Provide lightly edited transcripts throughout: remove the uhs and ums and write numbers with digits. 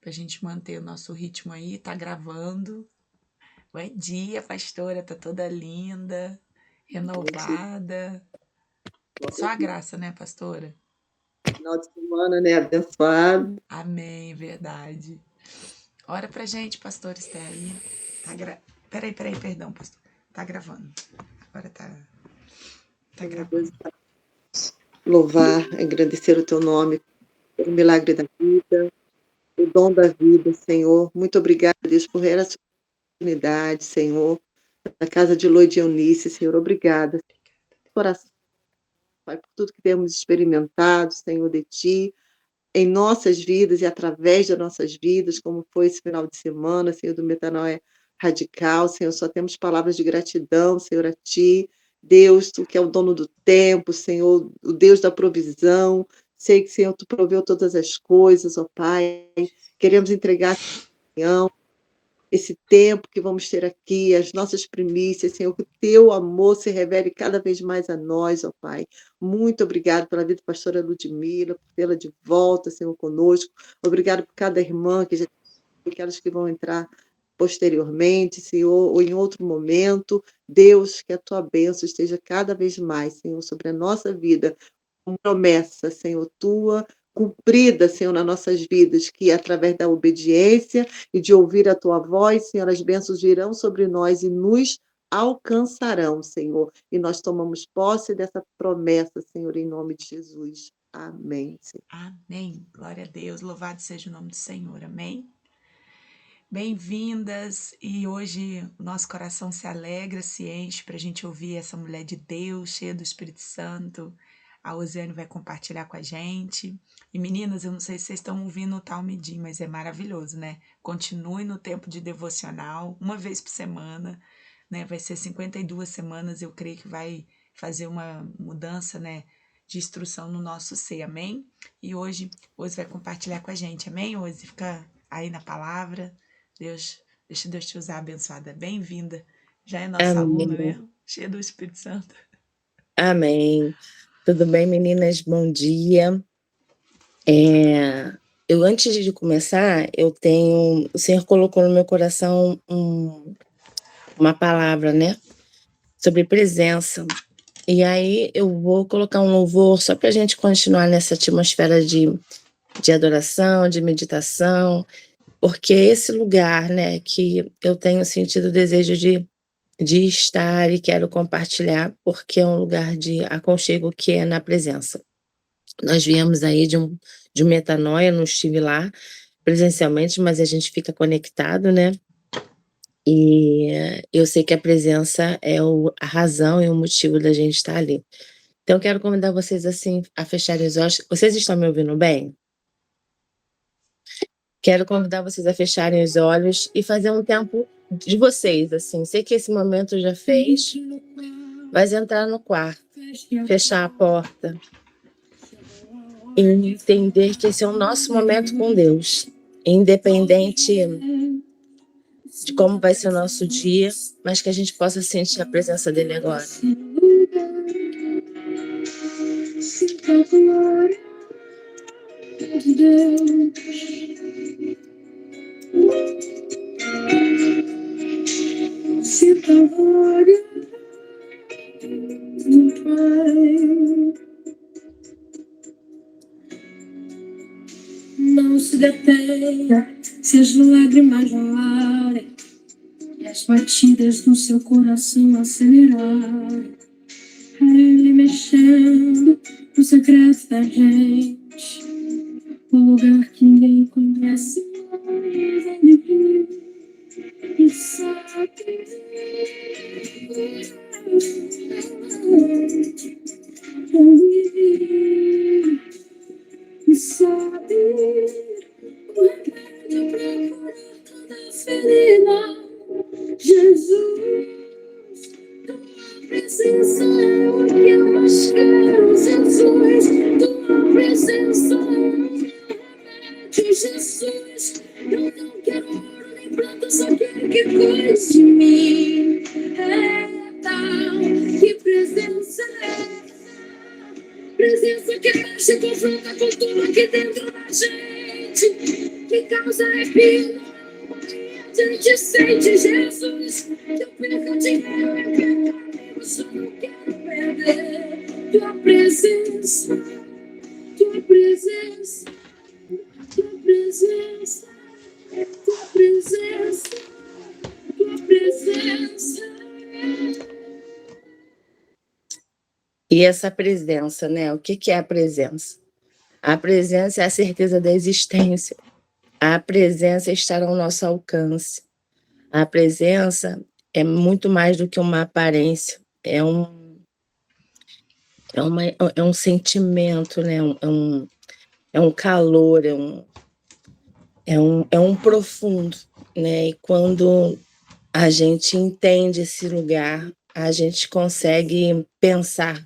para a gente manter o nosso ritmo aí. Tá gravando. Bom dia, pastora, tá toda linda, renovada. Só a graça, né, pastora? Final de semana, né? Abençoado. Amém, verdade. Ora pra gente, pastor Esteli. Peraí, perdão, pastor. Tá gravando. Agora tá Senhor Deus, gravando. louvar, agradecer o teu nome pelo milagre da vida, o dom da vida, Senhor. Muito obrigada, Deus, por essa oportunidade, Senhor, na casa de Loide Eunice, Senhor. Obrigada. Coração, Pai, por tudo que temos experimentado, Senhor, de Ti, em nossas vidas e através das nossas vidas, como foi esse final de semana, Senhor, do Metanoia Radical, Senhor, só temos palavras de gratidão, Senhor, a Ti, Deus, Tu que é o dono do tempo, Senhor, o Deus da provisão, sei que, Senhor, Tu proveu todas as coisas, ó Pai, queremos entregar esse tempo que vamos ter aqui, as nossas primícias, Senhor, que o teu amor se revele cada vez mais a nós, ó Pai. Muito obrigado pela vida da pastora Ludmila, por tê-la de volta, Senhor, conosco. Obrigado por cada irmã que já aquelas que vão entrar posteriormente, Senhor, ou em outro momento. Deus, que a tua bênção esteja cada vez mais, Senhor, sobre a nossa vida, uma promessa, Senhor, tua, cumprida, Senhor, nas nossas vidas, que através da obediência e de ouvir a tua voz, Senhor, as bênçãos virão sobre nós e nos alcançarão, Senhor. E nós tomamos posse dessa promessa, Senhor, em nome de Jesus. Amém, Senhor. Amém. Glória a Deus. Louvado seja o nome do Senhor. Amém. Bem-vindas, e hoje o nosso coração se alegra, se enche para a gente ouvir essa mulher de Deus, cheia do Espírito Santo. A Osiane vai compartilhar com a gente. E meninas, eu não sei se vocês estão ouvindo o Talmidim, mas é maravilhoso, né? Continue no tempo de devocional, uma vez por semana, né? Vai ser 52 semanas, eu creio que vai fazer uma mudança, né? De instrução no nosso ser, amém? E hoje vai compartilhar com a gente, amém? Hoje fica aí na palavra. Deixa Deus te usar, abençoada. Bem-vinda. Já é nossa aluna, Amém. né? Cheia do Espírito Santo. Amém. Tudo bem, meninas? Bom dia. Antes de começar, o Senhor colocou no meu coração uma palavra, né? Sobre presença. E aí eu vou colocar um louvor só para a gente continuar nessa atmosfera de adoração, de meditação, porque é esse lugar, né, que eu tenho sentido o desejo de estar e quero compartilhar, porque é um lugar de aconchego que é na presença. Nós viemos aí de um metanoia, não estive lá presencialmente, mas a gente fica conectado, né? E eu sei que a presença é a razão e o motivo da gente estar ali. Então, eu quero convidar vocês, assim, a fecharem os olhos. Vocês estão me ouvindo bem? Quero convidar vocês a fecharem os olhos e fazer um tempo de vocês, assim. Sei que esse momento já fez, mas entrar no quarto, fechar a porta e entender que esse é o nosso momento com Deus, independente de como vai ser o nosso dia, mas que a gente possa sentir a presença dele agora. Sinta a glória de Deus. Sinta a glória do Pai. Não se detenha se as lágrimas rolarem e as batidas do seu coração acelerarem. É Ele mexendo no secreto da gente, o lugar que ninguém conhece, mas Ele viu e sabe. Ele viu e sabe o remédio pra curar toda ferida. Jesus, tua presença é o que eu mais quero. Jesus, tua presença é o meu remédio. Jesus, eu não quero ouro nem prata, só quero que cuide de mim. Que presença é essa? Presença que mexe, confronta com tudo aqui dentro da gente. que causa arrepio. A gente sente Jesus, que eu perco dinheiro e perco amigos, só não quero perder tua presença, tua presença, tua presença, tua presença, tua presença. E essa presença, né? O que é a presença? A presença é a certeza da existência. A presença é estar ao nosso alcance. A presença é muito mais do que uma aparência. É um sentimento, né? É um calor, é um profundo, né? E quando a gente entende esse lugar, a gente consegue pensar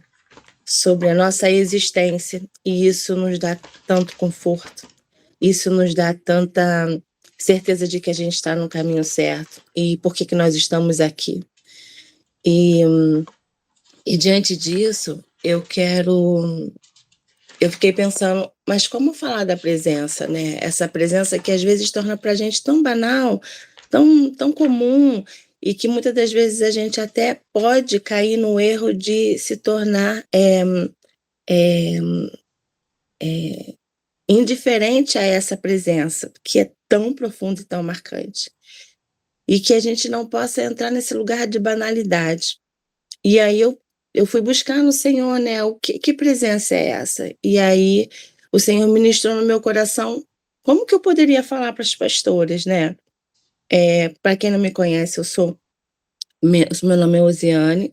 sobre a nossa existência, e isso nos dá tanto conforto, isso nos dá tanta certeza de que a gente está no caminho certo e por que nós estamos aqui. E diante disso, eu fiquei pensando, mas como falar da presença, né? Essa presença que às vezes torna para a gente tão banal, tão comum, e que muitas das vezes a gente até pode cair no erro de se tornar indiferente a essa presença, que é tão profunda e tão marcante. E que a gente não possa entrar nesse lugar de banalidade. E aí eu fui buscar no Senhor, né? Que presença é essa? E aí o Senhor ministrou no meu coração como que eu poderia falar para as pastoras, né? Para quem não me conhece, meu nome é Osiane,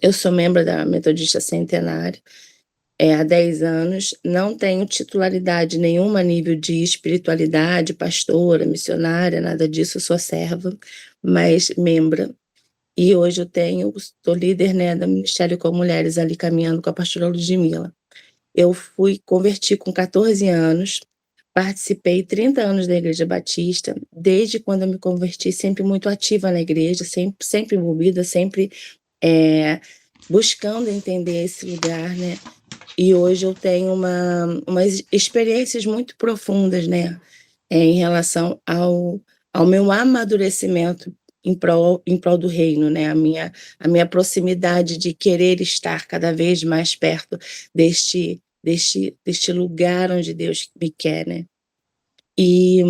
eu sou membro da Metodista Centenário há 10 anos, não tenho titularidade nenhuma a nível de espiritualidade, pastora, missionária, nada disso, eu sou serva, mas membra. E hoje eu estou líder, né, do Ministério com Mulheres, ali caminhando com a pastora Ludmila. Eu converti com 14 anos, participei 30 anos da Igreja Batista, desde quando eu me converti, sempre muito ativa na igreja, sempre envolvida, sempre buscando entender esse lugar, né? E hoje eu tenho umas experiências muito profundas, né, em relação ao meu amadurecimento em prol do reino, né, a minha proximidade de querer estar cada vez mais perto deste lugar onde Deus me quer, né. E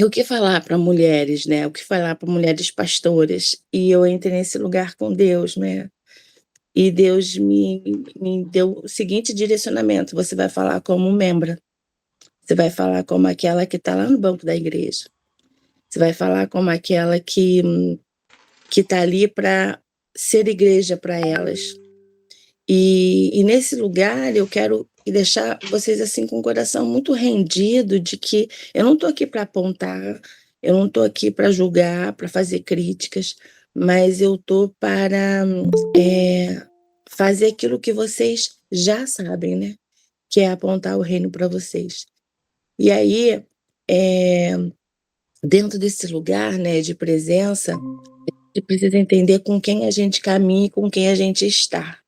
o que falar para mulheres, né, o que falar para mulheres pastoras? E eu entrei nesse lugar com Deus, né. E Deus me deu o seguinte direcionamento: você vai falar como membra, você vai falar como aquela que está lá no banco da igreja, você vai falar como aquela que está ali para ser igreja para elas. E nesse lugar eu quero deixar vocês assim com o coração muito rendido de que eu não estou aqui para apontar, eu não estou aqui para julgar, para fazer críticas, mas eu estou para fazer aquilo que vocês já sabem, né? Que é apontar o reino para vocês. E aí, dentro desse lugar, né, de presença, a gente precisa entender com quem a gente caminha e com quem a gente está.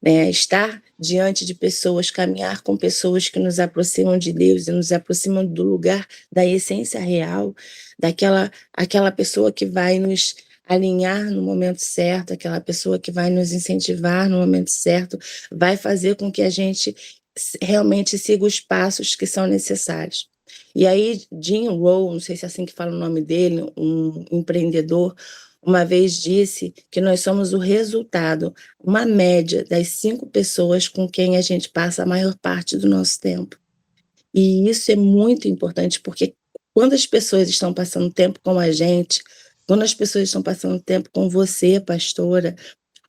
Né? Estar diante de pessoas, caminhar com pessoas que nos aproximam de Deus e nos aproximam do lugar da essência real, aquela pessoa que vai nos alinhar no momento certo, aquela pessoa que vai nos incentivar no momento certo, vai fazer com que a gente realmente siga os passos que são necessários. E aí, Jim Rohn, não sei se é assim que fala o nome dele, um empreendedor, uma vez disse que nós somos o resultado, uma média das 5 pessoas com quem a gente passa a maior parte do nosso tempo. E isso é muito importante, porque quando as pessoas estão passando tempo com a gente, quando as pessoas estão passando tempo com você, pastora,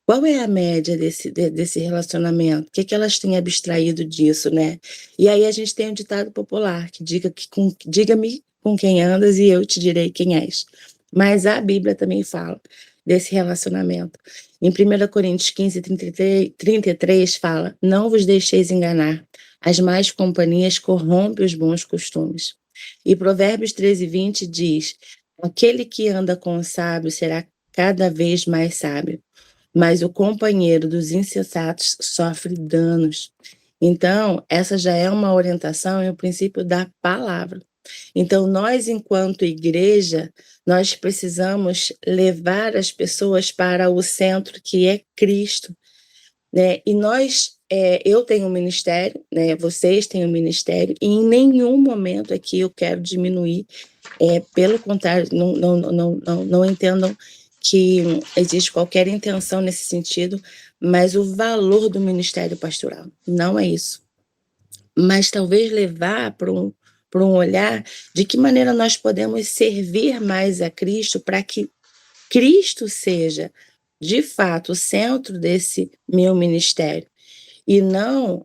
qual é a média desse relacionamento? O que elas têm abstraído disso, né? E aí a gente tem um ditado popular que diga-me com quem andas e eu te direi quem és. Mas a Bíblia também fala desse relacionamento. Em 1 Coríntios 15, 33 fala: não vos deixeis enganar, as más companhias corrompem os bons costumes. E Provérbios 13, 20 diz: aquele que anda com o sábio será cada vez mais sábio, mas o companheiro dos insensatos sofre danos. Então, essa já é uma orientação e o princípio da palavra. Então, nós, enquanto igreja, nós precisamos levar as pessoas para o centro, que é Cristo, né? E nós, eu tenho um ministério, né? Vocês têm um ministério, e em nenhum momento aqui eu quero diminuir, pelo contrário, não entendam que existe qualquer intenção nesse sentido, mas o valor do ministério pastoral, não é isso. Mas talvez levar para um olhar de que maneira nós podemos servir mais a Cristo para que Cristo seja, de fato, o centro desse meu ministério, e não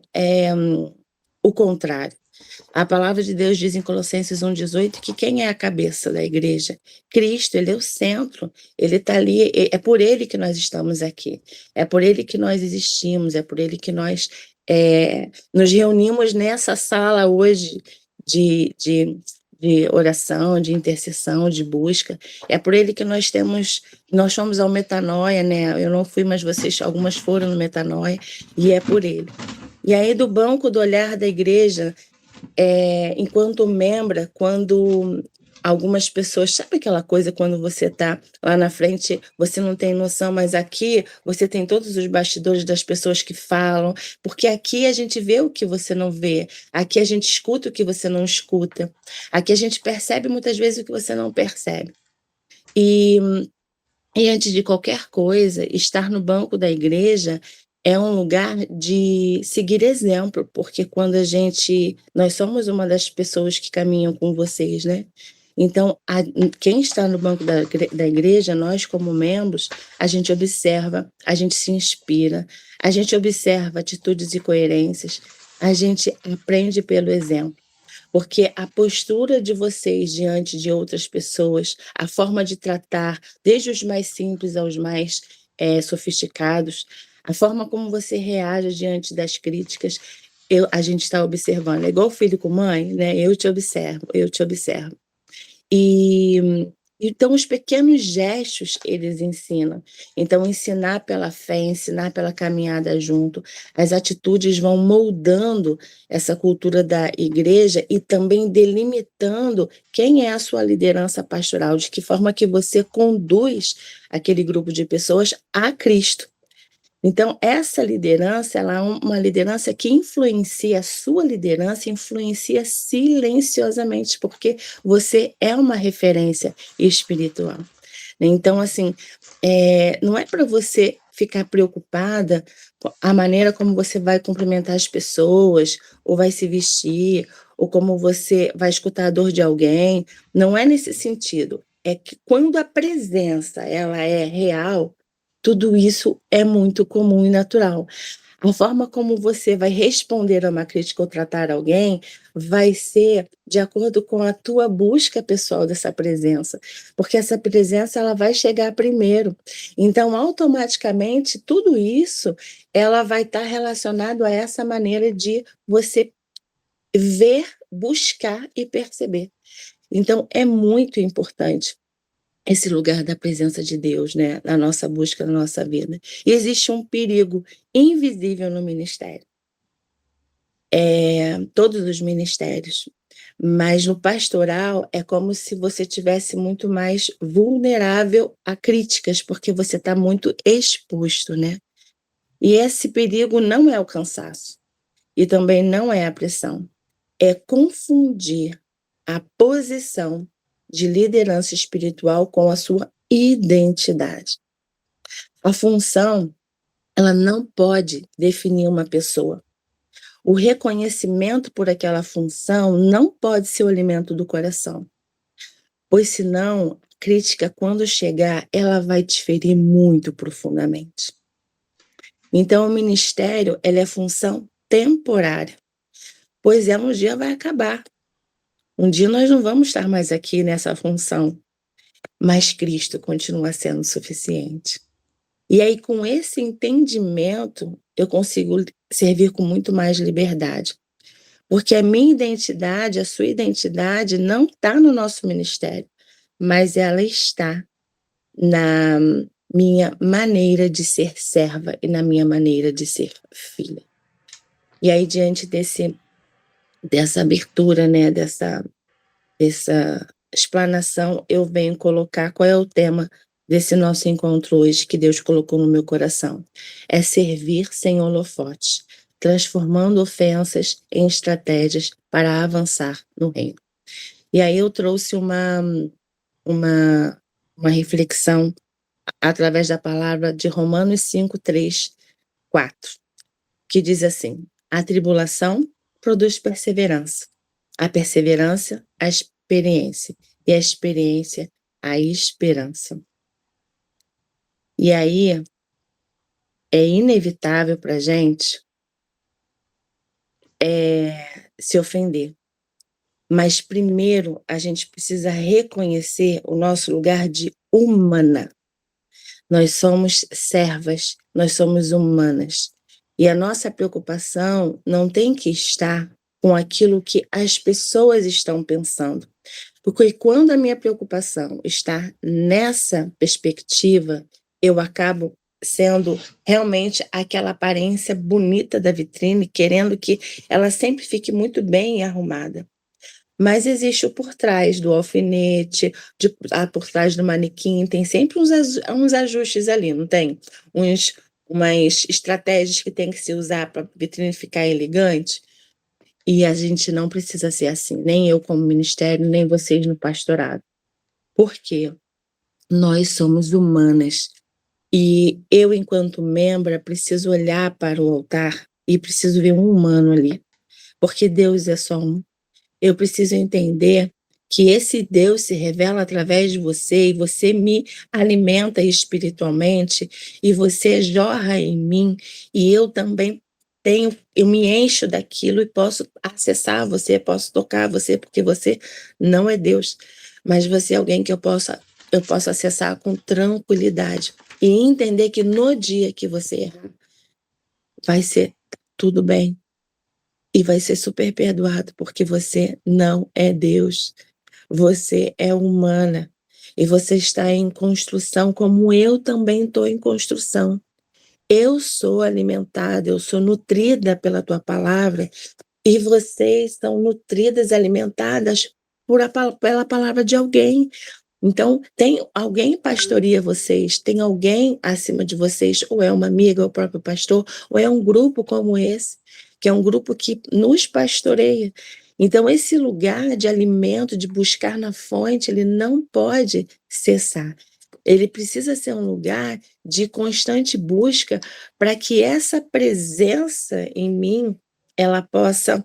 o contrário. A palavra de Deus diz em Colossenses 1,18 que quem é a cabeça da igreja? Cristo, ele é o centro, ele está ali, é por ele que nós estamos aqui, é por ele que nós existimos, é por ele que nós nos reunimos nessa sala hoje de oração, de intercessão, de busca. É por ele que nós fomos ao Metanoia, né? Eu não fui, mas vocês, algumas foram no Metanoia, e é por ele. E aí, do banco do olhar da igreja, enquanto membra, quando algumas pessoas, sabe aquela coisa quando você está lá na frente, você não tem noção, mas aqui você tem todos os bastidores das pessoas que falam, porque aqui a gente vê o que você não vê, aqui a gente escuta o que você não escuta, aqui a gente percebe muitas vezes o que você não percebe. E antes de qualquer coisa, estar no banco da igreja é um lugar de seguir exemplo, porque quando nós somos uma das pessoas que caminham com vocês, né? Então, quem está no banco da igreja, nós como membros, a gente observa, a gente se inspira, a gente observa atitudes e coerências, a gente aprende pelo exemplo. Porque a postura de vocês diante de outras pessoas, a forma de tratar, desde os mais simples aos mais sofisticados, a forma como você reage diante das críticas, a gente está observando. É igual filho com mãe, né? Eu te observo. Então, os pequenos gestos, eles ensinam. Então, ensinar pela fé, ensinar pela caminhada junto, as atitudes vão moldando essa cultura da igreja e também delimitando quem é a sua liderança pastoral, de que forma que você conduz aquele grupo de pessoas a Cristo. Então, essa liderança, ela é uma liderança que influencia, a sua liderança influencia silenciosamente, porque você é uma referência espiritual. Então, assim, não é para você ficar preocupada com a maneira como você vai cumprimentar as pessoas, ou vai se vestir, ou como você vai escutar a dor de alguém. Não é nesse sentido. É que quando a presença ela é real, tudo isso é muito comum e natural. A forma como você vai responder a uma crítica ou tratar alguém vai ser de acordo com a tua busca pessoal dessa presença, porque essa presença ela vai chegar primeiro. Então, automaticamente, tudo isso ela vai estar relacionado a essa maneira de você ver, buscar e perceber. Então, é muito importante esse lugar da presença de Deus, né, na nossa busca, na nossa vida. E existe um perigo invisível no ministério. Todos os ministérios. Mas no pastoral é como se você tivesse muito mais vulnerável a críticas, porque você está muito exposto, né? E esse perigo não é o cansaço. E também não é a pressão. É confundir a posição de liderança espiritual com a sua identidade. A função, ela não pode definir uma pessoa. O reconhecimento por aquela função não pode ser o alimento do coração, pois senão, a crítica, quando chegar, ela vai te ferir muito profundamente. Então, o ministério, ele é função temporária, pois um dia vai acabar. Um dia nós não vamos estar mais aqui nessa função, mas Cristo continua sendo suficiente. E aí, com esse entendimento, eu consigo servir com muito mais liberdade. Porque a minha identidade, a sua identidade, não está no nosso ministério, mas ela está na minha maneira de ser serva e na minha maneira de ser filha. E aí, diante dessa abertura, né, dessa dessa explanação, eu venho colocar qual é o tema desse nosso encontro hoje que Deus colocou no meu coração. É servir sem holofote, transformando ofensas em estratégias para avançar no reino. E aí eu trouxe uma reflexão através da palavra de Romanos 5, 3, 4, que diz assim: a tribulação produz perseverança, a perseverança, a experiência, e a experiência, a esperança. E aí é inevitável para a gente se ofender. Mas primeiro a gente precisa reconhecer o nosso lugar de humana. Nós somos servas, nós somos humanas. E a nossa preocupação não tem que estar com aquilo que as pessoas estão pensando. Porque quando a minha preocupação está nessa perspectiva, eu acabo sendo realmente aquela aparência bonita da vitrine, querendo que ela sempre fique muito bem arrumada. Mas existe o por trás do alfinete, por trás do manequim, tem sempre uns ajustes ali, não tem? Umas estratégias que tem que se usar para a vitrine ficar elegante. E a gente não precisa ser assim, nem eu como ministério, nem vocês no pastorado. Por quê? Nós somos humanas. E eu, enquanto membra, preciso olhar para o altar e preciso ver um humano ali. Porque Deus é só um. Eu preciso entender que esse Deus se revela através de você e você me alimenta espiritualmente e você jorra em mim e eu também eu me encho daquilo e posso acessar você, posso tocar você, porque você não é Deus, mas você é alguém que eu posso acessar com tranquilidade e entender que no dia que você errar, vai ser tudo bem. E vai ser super perdoado, porque você não é Deus. Você é humana. E você está em construção, como eu também estou em construção. Eu sou alimentada, eu sou nutrida pela tua palavra, e vocês são nutridas, alimentadas pela palavra de alguém. Então, tem alguém pastoreia vocês, tem alguém acima de vocês, ou é uma amiga, ou é o próprio pastor, ou é um grupo como esse, que é um grupo que nos pastoreia. Então, esse lugar de alimento, de buscar na fonte, ele não pode cessar. Ele precisa ser um lugar de constante busca para que essa presença em mim, ela possa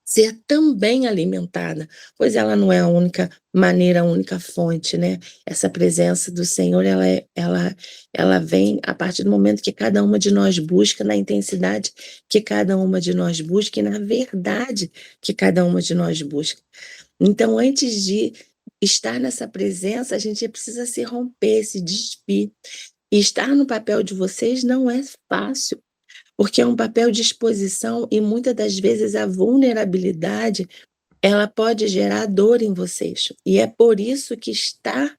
ser também alimentada, pois ela não é a única maneira, a única fonte, né? Essa presença do Senhor, ela vem a partir do momento que cada uma de nós busca, na intensidade que cada uma de nós busca e na verdade que cada uma de nós busca. Então, antes de estar nessa presença, a gente precisa se romper, se despir. E estar no papel de vocês não é fácil, porque é um papel de exposição e muitas das vezes a vulnerabilidade, ela pode gerar dor em vocês. E é por isso que estar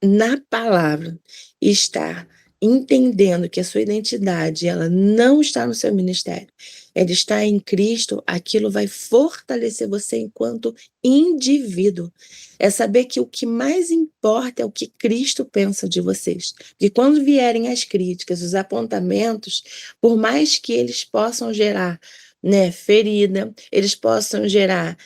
na palavra, estar entendendo que a sua identidade, ela não está no seu ministério, ela está em Cristo, aquilo vai fortalecer você enquanto indivíduo. É saber que o que mais importa é o que Cristo pensa de vocês. Porque quando vierem as críticas, os apontamentos, por mais que eles possam gerar, né, ferida, eles possam gerar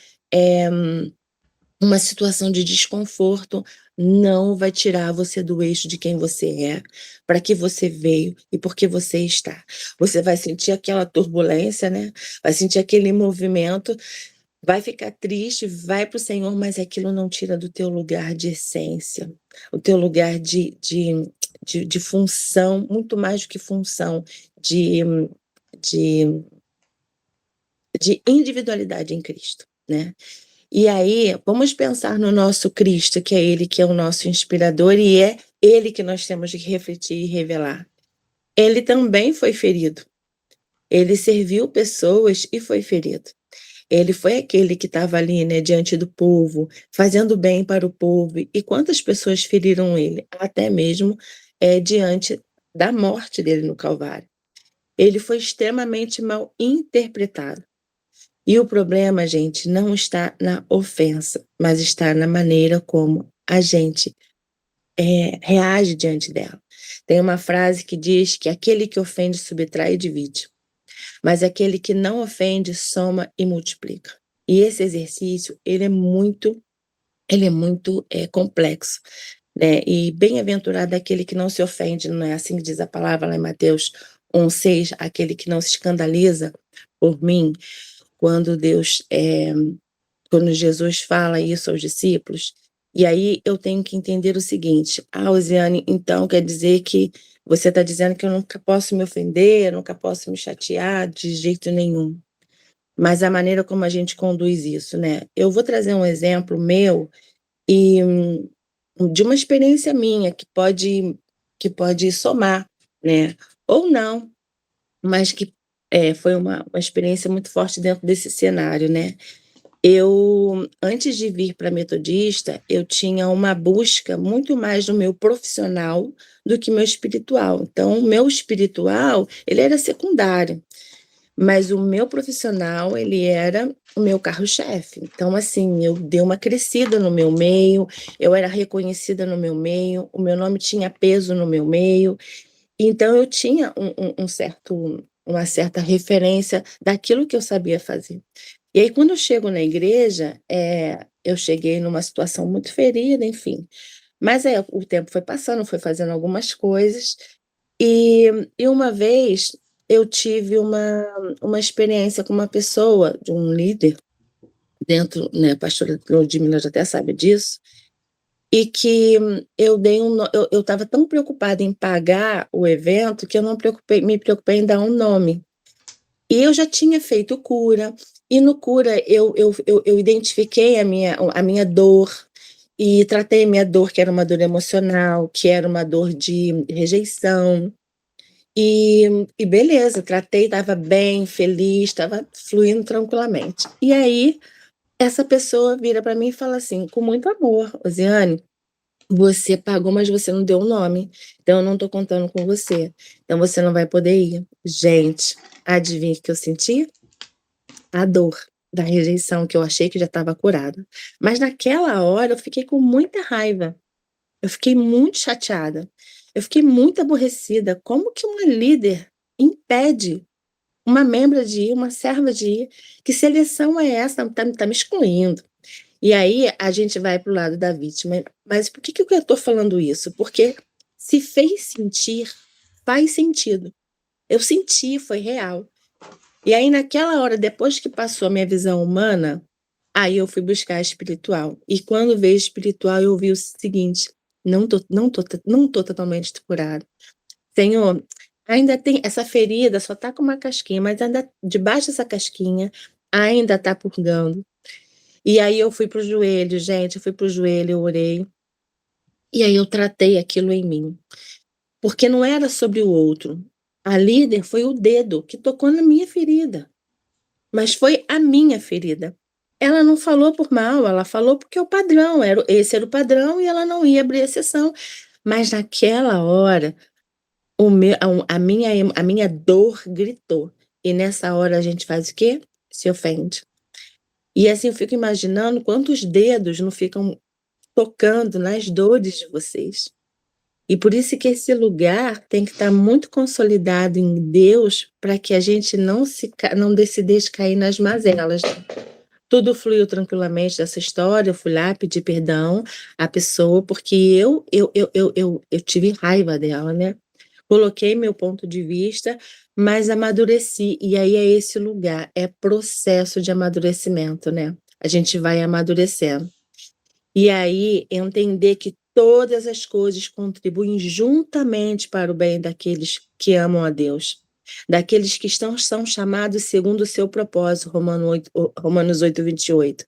uma situação de desconforto, não vai tirar você do eixo de quem você é, para que você veio e por que você está. Você vai sentir aquela turbulência, né? Vai sentir aquele movimento, vai ficar triste, vai para o Senhor, mas aquilo não tira do teu lugar de essência, o teu lugar de função, muito mais do que função, de individualidade em Cristo, né? E aí, vamos pensar no nosso Cristo, que é Ele que é o nosso inspirador e é Ele que nós temos que refletir e revelar. Ele também foi ferido. Ele serviu pessoas e foi ferido. Ele foi aquele que estava ali, né, diante do povo, fazendo bem para o povo. E quantas pessoas feriram ele? Até mesmo diante da morte dele no Calvário. Ele foi extremamente mal interpretado. E o problema, gente, não está na ofensa, mas está na maneira como a gente reage diante dela. Tem uma frase que diz que aquele que ofende subtrai e divide, mas aquele que não ofende soma e multiplica. E esse exercício, ele é muito complexo, né? E bem-aventurado aquele que não se ofende, não é assim que diz a palavra lá em Mateus 1,6, aquele que não se escandaliza por mim, quando quando Jesus fala isso aos discípulos. E aí eu tenho que entender o seguinte: Osiane, então quer dizer que você está dizendo que eu nunca posso me ofender, eu nunca posso me chatear de jeito nenhum. Mas a maneira como a gente conduz isso, né? Eu vou trazer um exemplo meu e de uma experiência minha que pode somar, né? Ou não, mas que foi uma experiência muito forte dentro desse cenário, né? Eu, antes de vir para metodista, eu tinha uma busca muito mais no meu profissional do que meu espiritual. Então, o meu espiritual, ele era secundário, mas o meu profissional, ele era o meu carro-chefe. Então, assim, eu dei uma crescida no meu meio, eu era reconhecida no meu meio, o meu nome tinha peso no meu meio, então eu tinha uma certa referência daquilo que eu sabia fazer. E aí, quando eu chego na igreja, eu cheguei numa situação muito ferida, enfim. Mas aí o tempo foi passando, foi fazendo algumas coisas, e uma vez eu tive uma experiência com uma pessoa, de um líder, dentro, né, a pastora Ludmila já até sabe disso, e que eu dei eu estava tão preocupada em pagar o evento que eu não me preocupei em dar um nome. E eu já tinha feito cura, e no cura eu identifiquei a minha dor, e tratei a minha dor, que era uma dor emocional, que era uma dor de rejeição, e beleza, tratei, estava bem, feliz, estava fluindo tranquilamente. E aí, essa pessoa vira para mim e fala assim, com muito amor: "Osiane, você pagou, mas você não deu o nome, então eu não estou contando com você, então você não vai poder ir". Gente, adivinha o que eu senti? A dor da rejeição, que eu achei que já estava curada. Mas naquela hora eu fiquei com muita raiva, eu fiquei muito chateada, eu fiquei muito aborrecida. Como que uma líder impede uma membra de ir, uma serva de ir? Que seleção é essa? Tá me excluindo. E aí a gente vai para o lado da vítima. Mas por que eu estou falando isso? Porque se fez sentir, faz sentido. Eu senti, foi real. E aí naquela hora, depois que passou a minha visão humana, aí eu fui buscar a espiritual. E quando veio espiritual, eu vi o seguinte: não tô totalmente curada. Senhor, ainda tem essa ferida, só tá com uma casquinha, mas ainda debaixo dessa casquinha ainda tá purgando. E aí eu fui pro joelho, gente, eu fui pro joelho, eu orei, e aí eu tratei aquilo em mim. Porque não era sobre o outro. A líder foi o dedo que tocou na minha ferida. Mas foi a minha ferida. Ela não falou por mal, ela falou porque é o padrão, esse era o padrão e ela não ia abrir exceção. Mas naquela hora, a minha dor gritou. E nessa hora a gente faz o quê? Se ofende. E assim eu fico imaginando quantos dedos não ficam tocando nas dores de vocês. E por isso que esse lugar tem que estar muito consolidado em Deus, para que a gente não se deixe cair nas mazelas. Tudo fluiu tranquilamente dessa história, eu fui lá pedir perdão à pessoa, porque eu tive raiva dela, né. Coloquei meu ponto de vista, mas amadureci, e aí é esse lugar, é processo de amadurecimento, né. A gente vai amadurecendo. E aí, entender que todas as coisas contribuem juntamente para o bem daqueles que amam a Deus, daqueles que são chamados segundo o seu propósito, Romanos 8:28.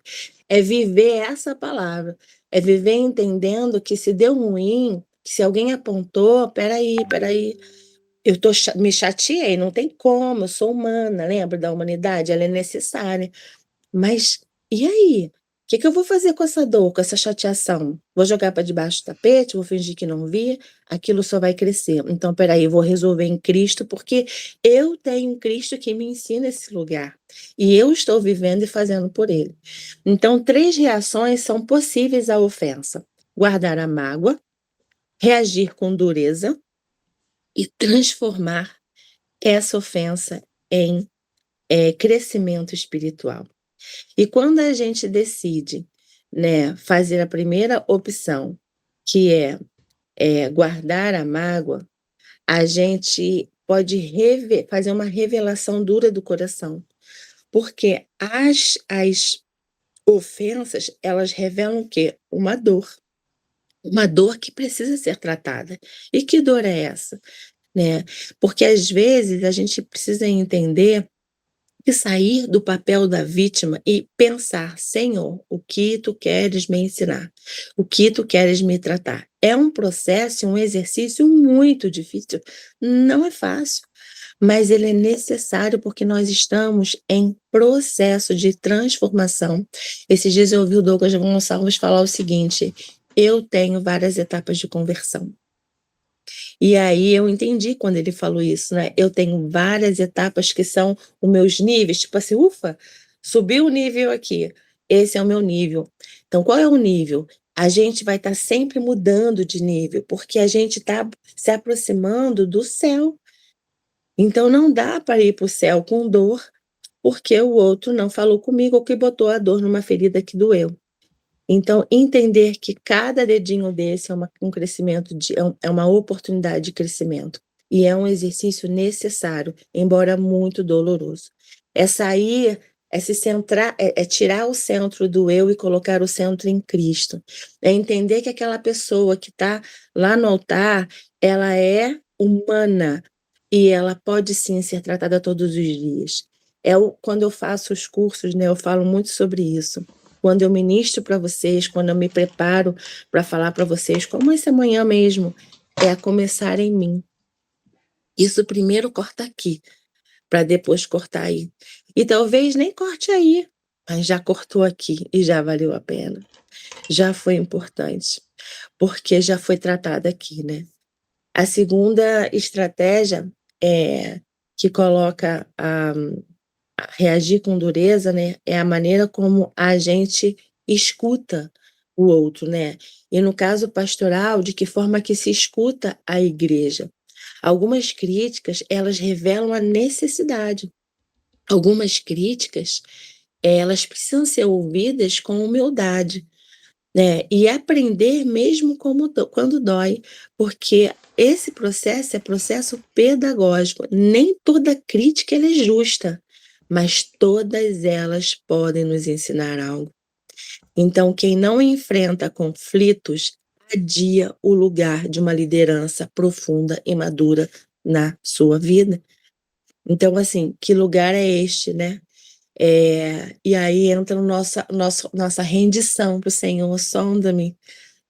É viver essa palavra, é viver entendendo que se deu ruim, se alguém apontou, espera aí, me chateei, não tem como, eu sou humana, lembra da humanidade? Ela é necessária. Mas e aí? que eu vou fazer com essa dor, com essa chateação? Vou jogar para debaixo do tapete, vou fingir que não vi, aquilo só vai crescer. Então, peraí, eu vou resolver em Cristo, porque eu tenho um Cristo que me ensina esse lugar. E eu estou vivendo e fazendo por ele. Então, 3 reações são possíveis à ofensa: guardar a mágoa, reagir com dureza e transformar essa ofensa em crescimento espiritual. E quando a gente decide, né, fazer a primeira opção, que é guardar a mágoa, a gente pode fazer uma revelação dura do coração, porque as ofensas, elas revelam o quê? Uma dor que precisa ser tratada. E que dor é essa? Né? Porque às vezes a gente precisa entender que sair do papel da vítima e pensar: Senhor, o que tu queres me ensinar? O que tu queres me tratar? É um processo, um exercício muito difícil. Não é fácil, mas ele é necessário porque nós estamos em processo de transformação. Esses dias eu ouvi o Douglas Gonçalves falar o seguinte: eu tenho várias etapas de conversão. E aí eu entendi quando ele falou isso, né? Eu tenho várias etapas que são os meus níveis, tipo assim, ufa, subiu o nível aqui. Esse é o meu nível. Então, qual é o nível? A gente vai estar sempre mudando de nível, porque a gente está se aproximando do céu. Então, não dá para ir para o céu com dor, porque o outro não falou comigo ou que botou a dor numa ferida que doeu. Então, entender que cada dedinho desse é um crescimento, é uma oportunidade de crescimento. E é um exercício necessário, embora muito doloroso. É sair, é se centrar, é tirar o centro do eu e colocar o centro em Cristo. É entender que aquela pessoa que está lá no altar, ela é humana e ela pode sim ser tratada todos os dias. Quando eu faço os cursos, né, eu falo muito sobre isso. Quando eu ministro para vocês, quando eu me preparo para falar para vocês, como essa manhã mesmo, é a começar em mim. Isso primeiro corta aqui, para depois cortar aí. E talvez nem corte aí, mas já cortou aqui e já valeu a pena. Já foi importante, porque já foi tratada aqui, né? A segunda estratégia que coloca a reagir com dureza, né, é a maneira como a gente escuta o outro, né? E no caso pastoral, de que forma que se escuta a igreja. Algumas críticas, elas revelam a necessidade. Algumas críticas, elas precisam ser ouvidas com humildade, né? E aprender mesmo quando dói, porque esse processo é processo pedagógico. Nem toda crítica ela é justa, mas todas elas podem nos ensinar algo. Então, quem não enfrenta conflitos, adia o lugar de uma liderança profunda e madura na sua vida. Então, assim, que lugar é este, né? E aí entra nossa rendição para o Senhor: sonda-me,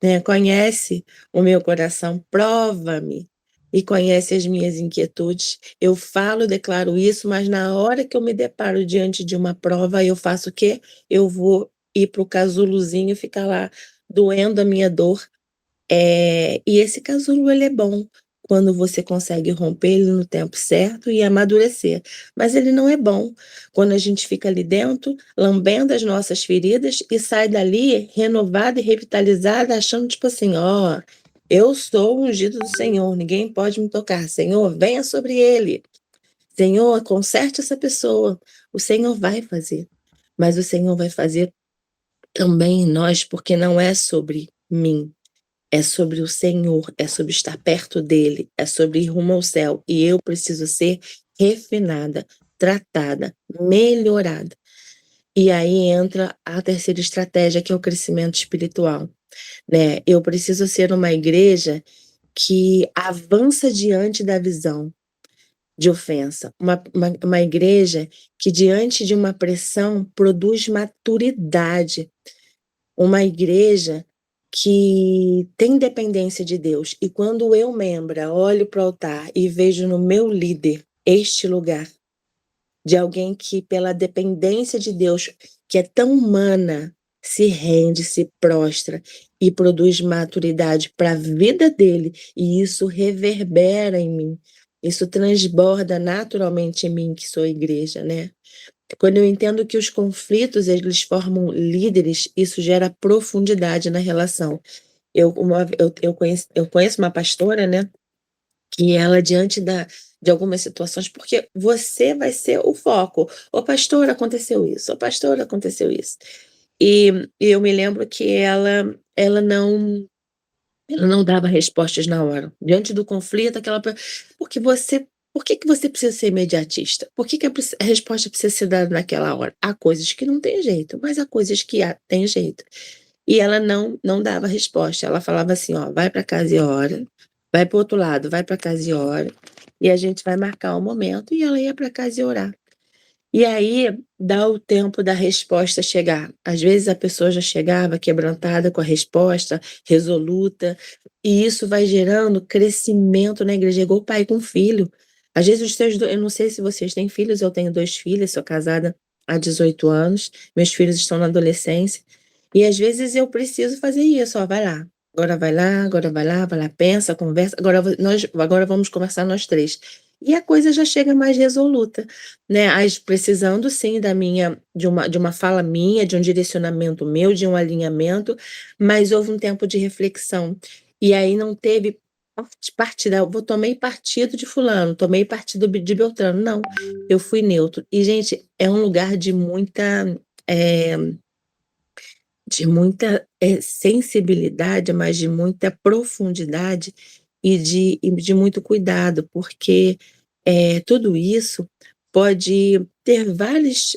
né? Conhece o meu coração, prova-me e conhece as minhas inquietudes. Eu falo, declaro isso, mas na hora que eu me deparo diante de uma prova, eu faço o quê? Eu vou ir para o casulozinho, ficar lá doendo a minha dor. E esse casulo, ele é bom quando você consegue romper ele no tempo certo e amadurecer. Mas ele não é bom quando a gente fica ali dentro, lambendo as nossas feridas e sai dali renovada e revitalizada, achando tipo assim: ó, eu sou o ungido do Senhor, ninguém pode me tocar. Senhor, venha sobre ele. Senhor, conserte essa pessoa. O Senhor vai fazer. Mas o Senhor vai fazer também em nós, porque não é sobre mim. É sobre o Senhor, é sobre estar perto dele, é sobre ir rumo ao céu. E eu preciso ser refinada, tratada, melhorada. E aí entra a terceira estratégia, que é o crescimento espiritual, né? Eu preciso ser uma igreja que avança diante da visão de ofensa. Uma igreja que, diante de uma pressão, produz maturidade. Uma igreja que tem dependência de Deus. E quando eu, membra, olho para o altar e vejo no meu líder este lugar de alguém que, pela dependência de Deus, que é tão humana, se rende, se prostra e produz maturidade para a vida dele, e isso reverbera em mim, isso transborda naturalmente em mim, que sou igreja, né? Quando eu entendo que os conflitos, eles formam líderes, isso gera profundidade na relação. Eu conheço uma pastora, né, que ela, diante de algumas situações, porque você vai ser o foco. Ô, pastor, aconteceu isso. Ô, pastor, aconteceu isso. E eu me lembro que ela não dava respostas na hora. Diante do conflito, porque por que que você precisa ser imediatista? Por que que a resposta precisa ser dada naquela hora? Há coisas que não tem jeito, mas há coisas que tem jeito. E ela não dava resposta. Ela falava assim, ó, vai para casa e ora, vai para o outro lado, vai para casa e ora, e a gente vai marcar um momento, e ela ia para casa e orar. E aí dá o tempo da resposta chegar. Às vezes a pessoa já chegava quebrantada com a resposta, resoluta, e isso vai gerando crescimento na igreja, igual pai com filho. Às vezes eu não sei se vocês têm filhos, eu tenho 2 filhos, sou casada há 18 anos, meus filhos estão na adolescência, e às vezes eu preciso fazer isso, ó, vai lá, agora vai lá, agora vai lá, pensa, conversa, agora vamos conversar nós 3. E a coisa já chega mais resoluta, né, precisando sim de uma fala minha, de um direcionamento meu, de um alinhamento, mas houve um tempo de reflexão. E aí não teve tomei partido de fulano, tomei partido de Beltrano, não, eu fui neutro. E, gente, é um lugar eh, de muita sensibilidade, mas de muita profundidade e de muito cuidado, porque tudo isso pode ter vários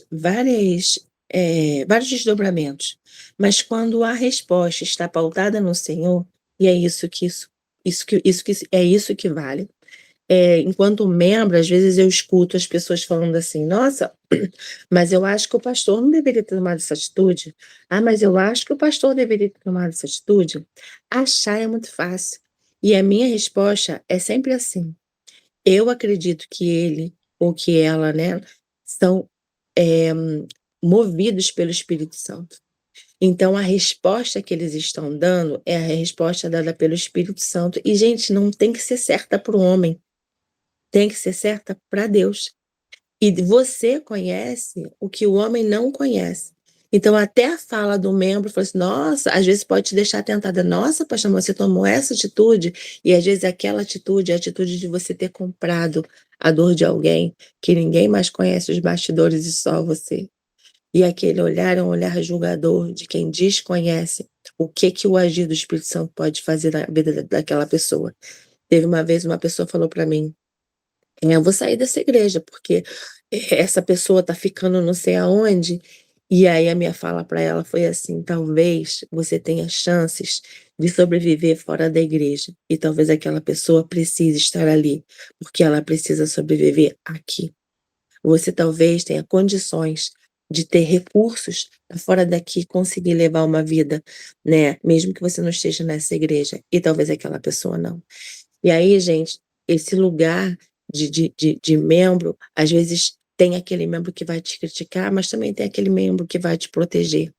desdobramentos, mas quando a resposta está pautada no Senhor, e é isso que vale. Enquanto membro, às vezes eu escuto as pessoas falando assim: "Nossa, mas eu acho que o pastor não deveria ter tomado essa atitude. Ah, mas eu acho que o pastor deveria ter tomado essa atitude". Achar é muito fácil. E a minha resposta é sempre assim: eu acredito que ele ou que ela, né, são, eh, movidos pelo Espírito Santo. Então a resposta que eles estão dando é a resposta dada pelo Espírito Santo. E, gente, não tem que ser certa para o homem, tem que ser certa para Deus. E você conhece o que o homem não conhece. Então, até a fala do membro, fala assim, nossa, às vezes pode te deixar tentada. Nossa, pastor, você tomou essa atitude, e às vezes aquela atitude é a atitude de você ter comprado a dor de alguém que ninguém mais conhece os bastidores e só você. E aquele olhar é um olhar julgador de quem desconhece o que o agir do Espírito Santo pode fazer na vida daquela pessoa. Teve uma vez uma pessoa falou para mim, eu vou sair dessa igreja, porque essa pessoa tá ficando não sei aonde. E aí a minha fala para ela foi assim: "Talvez você tenha chances de sobreviver fora da igreja, e talvez aquela pessoa precise estar ali, porque ela precisa sobreviver aqui. Você talvez tenha condições de ter recursos pra fora daqui conseguir levar uma vida, né, mesmo que você não esteja nessa igreja, e talvez aquela pessoa não". E aí, gente, esse lugar de membro, às vezes tem aquele membro que vai te criticar, mas também tem aquele membro que vai te proteger.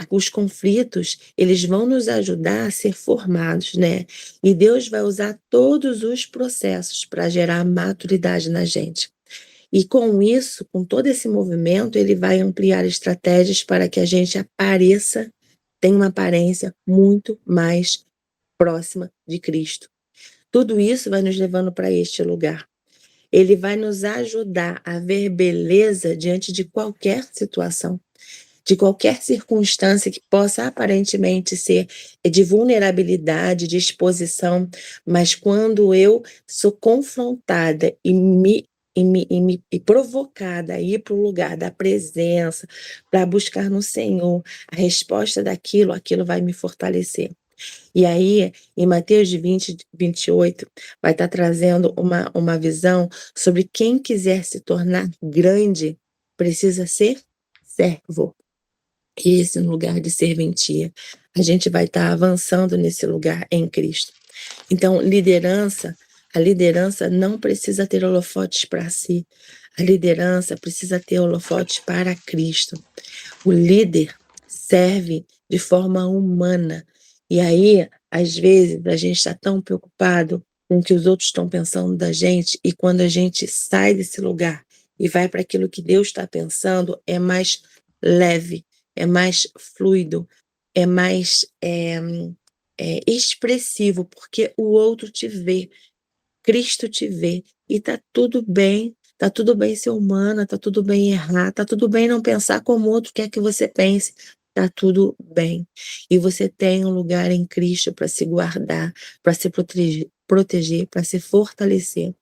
Os conflitos, eles vão nos ajudar a ser formados, né? E Deus vai usar todos os processos para gerar maturidade na gente. E com isso, com todo esse movimento, ele vai ampliar estratégias para que a gente tenha uma aparência muito mais próxima de Cristo. Tudo isso vai nos levando para este lugar. Ele vai nos ajudar a ver beleza diante de qualquer situação, de qualquer circunstância que possa aparentemente ser de vulnerabilidade, de exposição, mas quando eu sou confrontada e provocada a ir para o lugar da presença, para buscar no Senhor a resposta daquilo, aquilo vai me fortalecer. E aí, em Mateus 20, 28, vai estar trazendo uma visão sobre quem quiser se tornar grande, precisa ser servo. E esse lugar de serventia. A gente vai estar avançando nesse lugar em Cristo. Então, a liderança não precisa ter holofotes para si. A liderança precisa ter holofotes para Cristo. O líder serve de forma humana. E aí, às vezes, a gente está tão preocupado com o que os outros estão pensando da gente, e quando a gente sai desse lugar e vai para aquilo que Deus está pensando, é mais leve, é mais fluido, é mais expressivo, porque o outro te vê, Cristo te vê, e tá tudo bem ser humana, tá tudo bem errar, tá tudo bem não pensar como o outro quer que você pense, tá tudo bem. E você tem um lugar em Cristo para se guardar, para se proteger, para se fortalecer.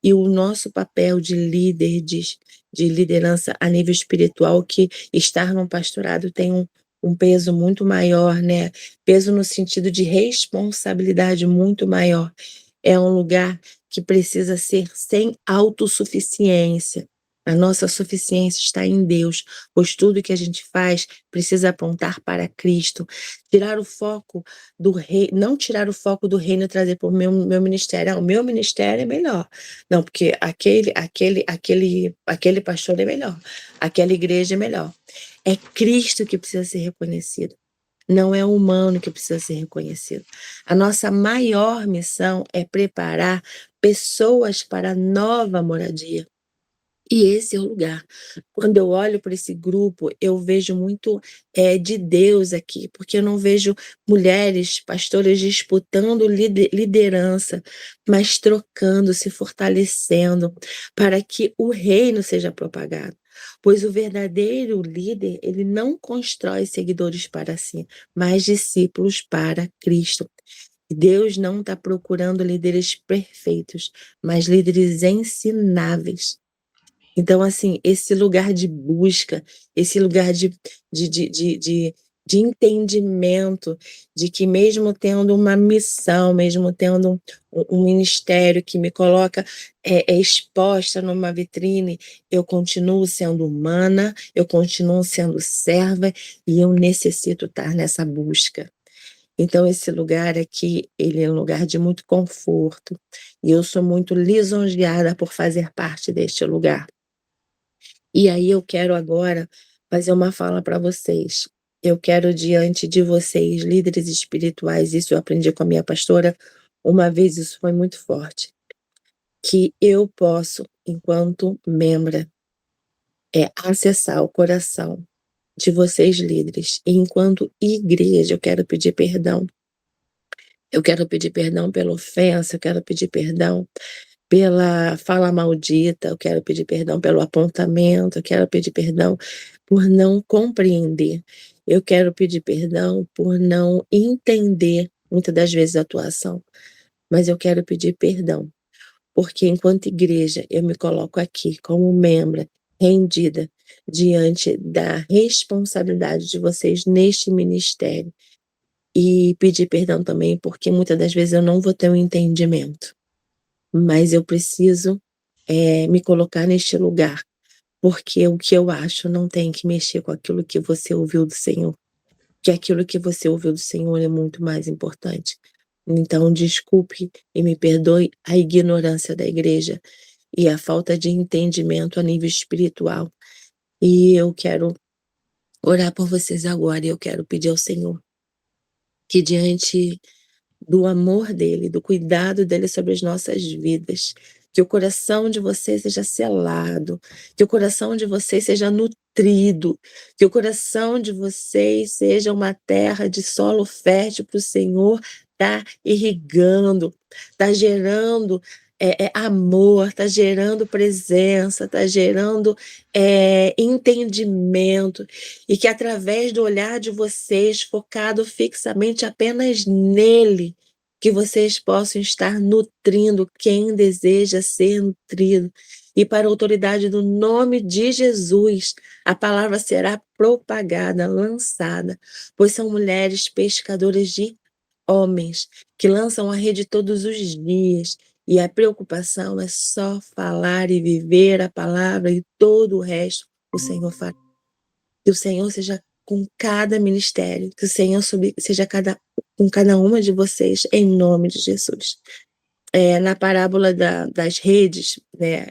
E o nosso papel de líder, de liderança a nível espiritual, que estar num pastorado tem um peso muito maior, né? Peso no sentido de responsabilidade muito maior. É um lugar que precisa ser sem autossuficiência. A nossa suficiência está em Deus, pois tudo que a gente faz precisa apontar para Cristo. Tirar o foco do rei, não tirar o foco do reino e trazer para o meu ministério. Ah, o meu ministério é melhor. Não, porque aquele pastor é melhor, aquela igreja é melhor. É Cristo que precisa ser reconhecido, não é o humano que precisa ser reconhecido. A nossa maior missão é preparar pessoas para a nova moradia. E esse é o lugar. Quando eu olho para esse grupo, eu vejo muito de Deus aqui, porque eu não vejo mulheres, pastoras disputando liderança, mas trocando, se fortalecendo, para que o reino seja propagado. Pois o verdadeiro líder, ele não constrói seguidores para si, mas discípulos para Cristo. Deus não está procurando líderes perfeitos, mas líderes ensináveis. Então, assim, esse lugar de busca, esse lugar de entendimento, de que mesmo tendo uma missão, mesmo tendo um ministério que me coloca exposta numa vitrine, eu continuo sendo humana, eu continuo sendo serva, e eu necessito estar nessa busca. Então, esse lugar aqui, ele é um lugar de muito conforto, e eu sou muito lisonjeada por fazer parte deste lugar. E aí eu quero agora fazer uma fala para vocês. Eu quero diante de vocês, líderes espirituais, isso eu aprendi com a minha pastora, uma vez isso foi muito forte, que eu posso, enquanto membra, acessar o coração de vocês líderes, e enquanto igreja eu quero pedir perdão. Eu quero pedir perdão pela ofensa, eu quero pedir perdão pela fala maldita, eu quero pedir perdão pelo apontamento, eu quero pedir perdão por não compreender, eu quero pedir perdão por não entender, muitas das vezes, a atuação, mas eu quero pedir perdão, porque enquanto igreja eu me coloco aqui como membro, rendida, diante da responsabilidade de vocês neste ministério, e pedir perdão também, porque muitas das vezes eu não vou ter um entendimento. Mas eu preciso me colocar neste lugar, porque o que eu acho não tem que mexer com aquilo que você ouviu do Senhor, que aquilo que você ouviu do Senhor é muito mais importante. Então, desculpe e me perdoe a ignorância da igreja e a falta de entendimento a nível espiritual. E eu quero orar por vocês agora, e eu quero pedir ao Senhor que, diante do amor dele, do cuidado dele sobre as nossas vidas, que o coração de vocês seja selado, que o coração de vocês seja nutrido, que o coração de vocês seja uma terra de solo fértil para o Senhor tá irrigando, tá gerando amor, tá gerando presença, tá gerando entendimento, e que através do olhar de vocês, focado fixamente apenas nele, que vocês possam estar nutrindo quem deseja ser nutrido. E para a autoridade do nome de Jesus, a palavra será propagada, lançada, pois são mulheres pescadoras de homens que lançam a rede todos os dias, e a preocupação é só falar e viver a palavra, e todo o resto o Senhor fará. Que o Senhor seja com cada ministério, que o Senhor seja com cada uma de vocês, em nome de Jesus. na parábola das redes, né,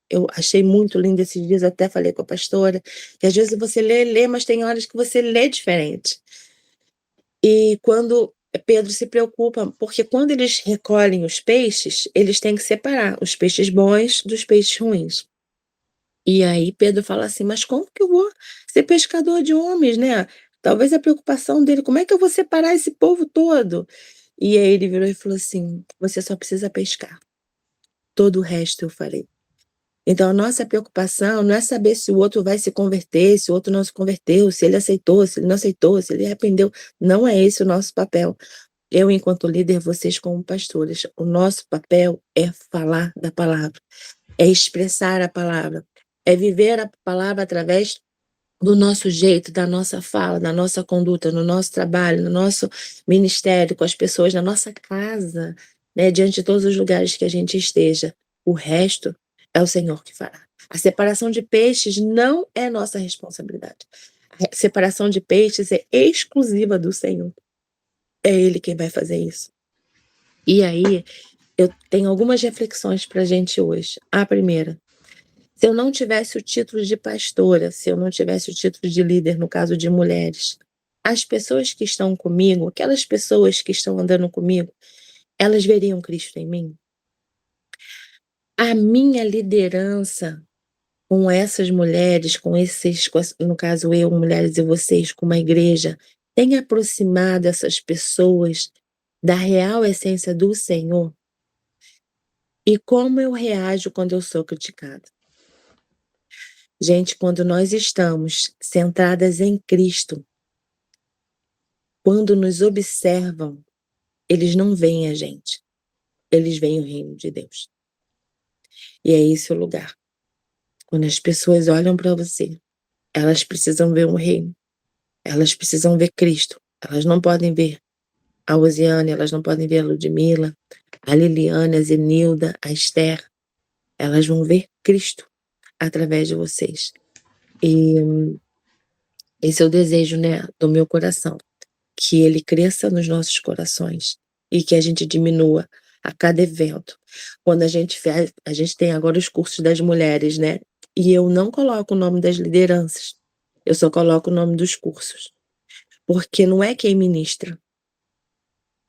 eu achei muito lindo esses dias, até falei com a pastora, que às vezes você lê, mas tem horas que você lê diferente. E quando Pedro se preocupa, porque quando eles recolhem os peixes, eles têm que separar os peixes bons dos peixes ruins. E aí Pedro fala assim: "Mas como que eu vou ser pescador de homens, né?" Talvez a preocupação dele: "Como é que eu vou separar esse povo todo?" E aí ele virou e falou assim: "Você só precisa pescar. Todo o resto eu farei." Então a nossa preocupação não é saber se o outro vai se converter, se o outro não se converteu, se ele aceitou, se ele não aceitou, se ele arrependeu. Não é esse o nosso papel. Eu, enquanto líder, vocês como pastores, o nosso papel é falar da palavra, é expressar a palavra, é viver a palavra através do nosso jeito, da nossa fala, da nossa conduta, no nosso trabalho, no nosso ministério, com as pessoas, na nossa casa, né, diante de todos os lugares que a gente esteja. O resto é o Senhor que fará. A separação de peixes não é nossa responsabilidade. A separação de peixes é exclusiva do Senhor. É Ele quem vai fazer isso. E aí, eu tenho algumas reflexões para a gente hoje. A primeira: se eu não tivesse o título de pastora, se eu não tivesse o título de líder, no caso de mulheres, as pessoas que estão comigo, aquelas pessoas que estão andando comigo, elas veriam Cristo em mim? A minha liderança com essas mulheres, no caso eu, mulheres e vocês, com uma igreja, tem aproximado essas pessoas da real essência do Senhor? E como eu reajo quando eu sou criticada? Gente, quando nós estamos centradas em Cristo, quando nos observam, eles não veem a gente, eles veem o reino de Deus. E é esse o lugar. Quando as pessoas olham para você, elas precisam ver o reino, elas precisam ver Cristo. Elas não podem ver a Osiane, elas não podem ver a Ludmila, a Liliane, a Zenilda, a Esther. Elas vão ver Cristo através de vocês. E esse é o desejo, né, do meu coração. Que ele cresça nos nossos corações e que a gente diminua a cada evento. Quando a gente tem agora os cursos das mulheres, né? E eu não coloco o nome das lideranças, eu só coloco o nome dos cursos. Porque não é quem ministra,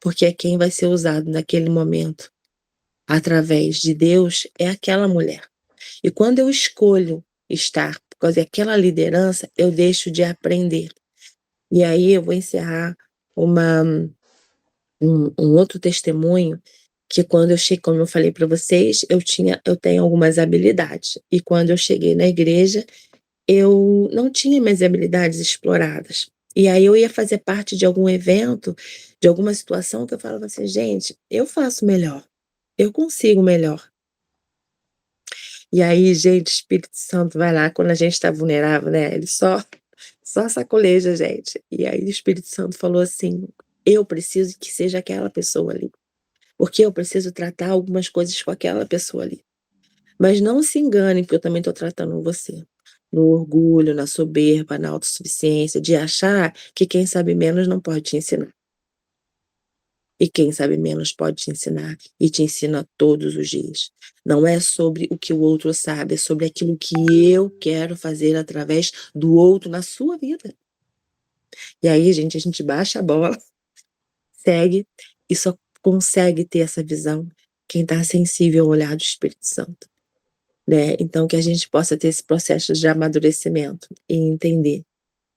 porque é quem vai ser usado naquele momento. Através de Deus, é aquela mulher. E quando eu escolho estar por causa daquela liderança, eu deixo de aprender. E aí eu vou encerrar um outro testemunho, que quando eu cheguei, como eu falei para vocês, eu tenho algumas habilidades. E quando eu cheguei na igreja, eu não tinha minhas habilidades exploradas. E aí eu ia fazer parte de algum evento, de alguma situação que eu falava assim: "Gente, eu faço melhor, eu consigo melhor". E aí, gente, o Espírito Santo vai lá quando a gente está vulnerável, né, ele só sacoleja a gente. E aí o Espírito Santo falou assim: "Eu preciso que seja aquela pessoa ali. Porque eu preciso tratar algumas coisas com aquela pessoa ali. Mas não se engane, porque eu também estou tratando você. No orgulho, na soberba, na autossuficiência, de achar que quem sabe menos não pode te ensinar. E quem sabe menos pode te ensinar e te ensina todos os dias. Não é sobre o que o outro sabe, é sobre aquilo que eu quero fazer através do outro na sua vida. E aí, gente, a gente baixa a bola, segue e só consegue ter essa visão quem está sensível ao olhar do Espírito Santo, né? Então que a gente possa ter esse processo de amadurecimento e entender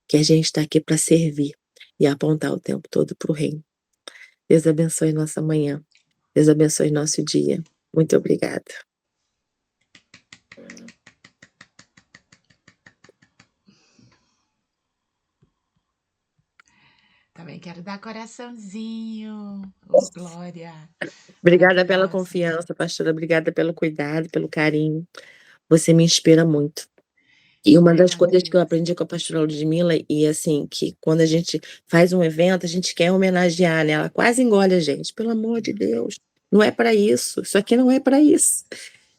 que a gente está aqui para servir e apontar o tempo todo para o reino. Deus abençoe nossa manhã. Deus abençoe nosso dia. Muito obrigada. Também quero dar coraçãozinho. Oh, glória. Obrigada pela Maravilhosa. confiança, pastora. Obrigada pelo cuidado, pelo carinho. Você me inspira muito. E uma das coisas que eu aprendi com a pastora Ludmila, e assim, que quando a gente faz um evento, a gente quer homenagear, né? Ela quase engole a gente. Pelo amor de Deus, não é para isso. Isso aqui não é para isso.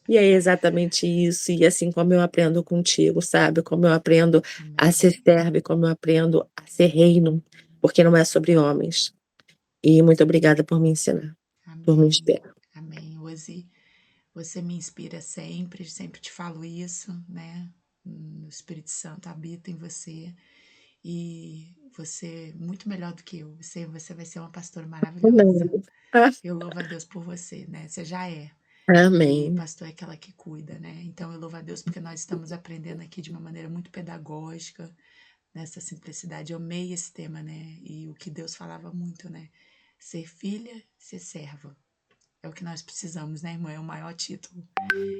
E é exatamente isso. E assim como eu aprendo contigo, sabe? Como eu aprendo a ser serve, como eu aprendo a ser reino, porque não é sobre homens. E muito obrigada por me ensinar, por me inspirar. Amém. Rose, você me inspira sempre, sempre te falo isso, né? O Espírito Santo habita em você e você, muito melhor do que eu, você vai ser uma pastora maravilhosa. Amém. Ah, Eu louvo a Deus por você, né? Você já é. E amém. pastor é aquela que cuida, né? Então eu louvo a Deus porque nós estamos aprendendo aqui de uma maneira muito pedagógica, nessa simplicidade. Eu amei esse tema, né? E o que Deus falava muito, né? Ser filha, ser serva. É o que nós precisamos, né, irmã? É o maior título.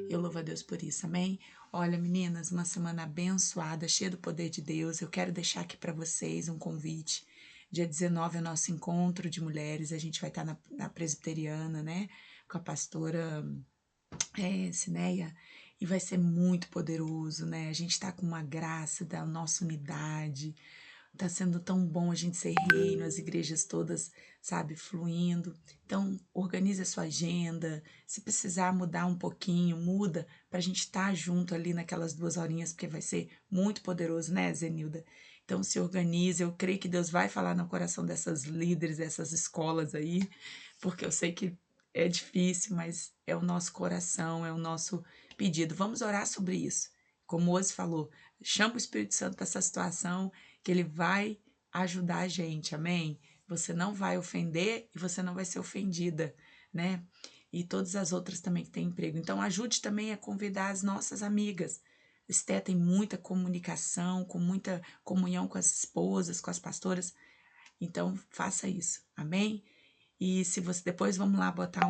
Eu louvo a Deus por isso, amém? Olha, meninas, uma semana abençoada, cheia do poder de Deus. Eu quero deixar aqui para vocês um convite. Dia 19 é o nosso encontro de mulheres. A gente vai estar na Presbiteriana, né? Com a pastora Cineia. E vai ser muito poderoso, né? A gente está com uma graça da nossa unidade. Tá sendo tão bom a gente ser reino, as igrejas todas, sabe, fluindo. Então, organize a sua agenda. Se precisar mudar um pouquinho, muda, para a gente estar junto ali naquelas 2 horinhas, porque vai ser muito poderoso, né, Zenilda? Então, se organize. Eu creio que Deus vai falar no coração dessas líderes, dessas escolas aí, porque eu sei que é difícil, mas é o nosso coração, é o nosso pedido. Vamos orar sobre isso. Como o Ozi falou, chama o Espírito Santo para essa situação, que ele vai ajudar a gente, amém? Você não vai ofender e você não vai ser ofendida, né? E todas as outras também que têm emprego. Então, ajude também a convidar as nossas amigas. Esté tem muita comunicação, com muita comunhão com as esposas, com as pastoras. Então, faça isso, amém? E se você depois vamos lá botar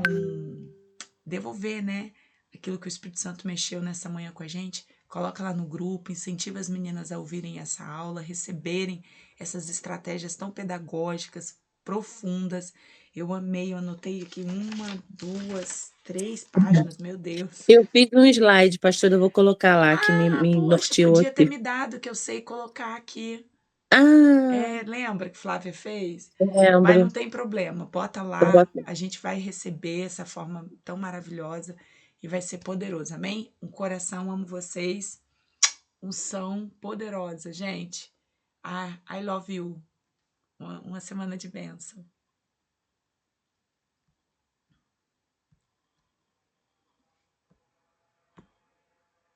devolver, né? Aquilo que o Espírito Santo mexeu nessa manhã com a gente, coloca lá no grupo, incentiva as meninas a ouvirem essa aula, receberem essas estratégias tão pedagógicas, profundas. Eu amei, eu anotei aqui 1, 2, 3 páginas, meu Deus. Eu fiz um slide, pastor, eu vou colocar lá, que Ah, me poxa, norteou podia ter aqui. me dado, que eu sei colocar aqui. Ah, Lembra que Flávia fez? Mas não lembro. tem problema, bota Eu lá, boto. a gente vai receber essa forma tão maravilhosa e vai ser poderoso, amém? Um coração, amo vocês, unção poderosa, gente. I love you. Uma semana de bênção.